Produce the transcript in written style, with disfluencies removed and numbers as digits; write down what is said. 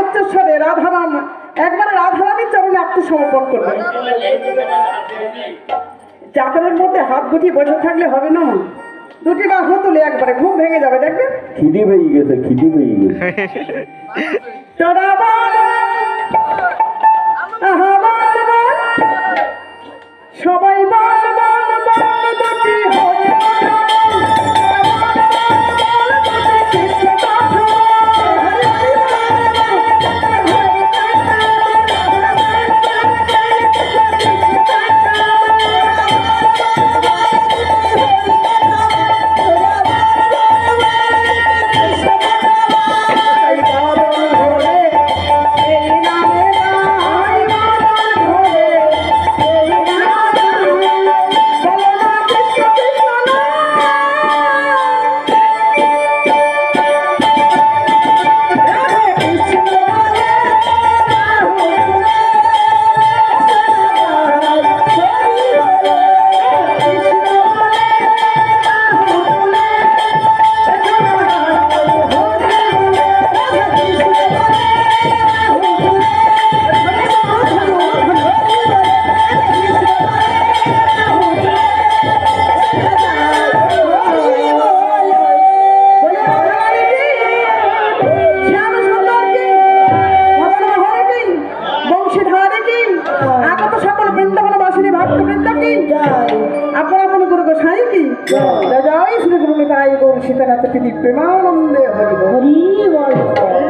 উচ্চস্বরে রাধারাম একবারে রাধারানীর চরণে আত্মসমর্পণ করবে। চাদরের মধ্যে হাত গুটিয়ে বসে থাকলে হবে না, দুটি বা হাত তুলে একবারে ঘুম ভেঙে যাবে, দেখবে খিদে পেয়ে গেছে, খিদে পেয়ে গেছে। তোরা বল, আহা বল বল, সবাই বল বল বল, দুটি হয়ে প্রেমানন্দে হরি হরি বল।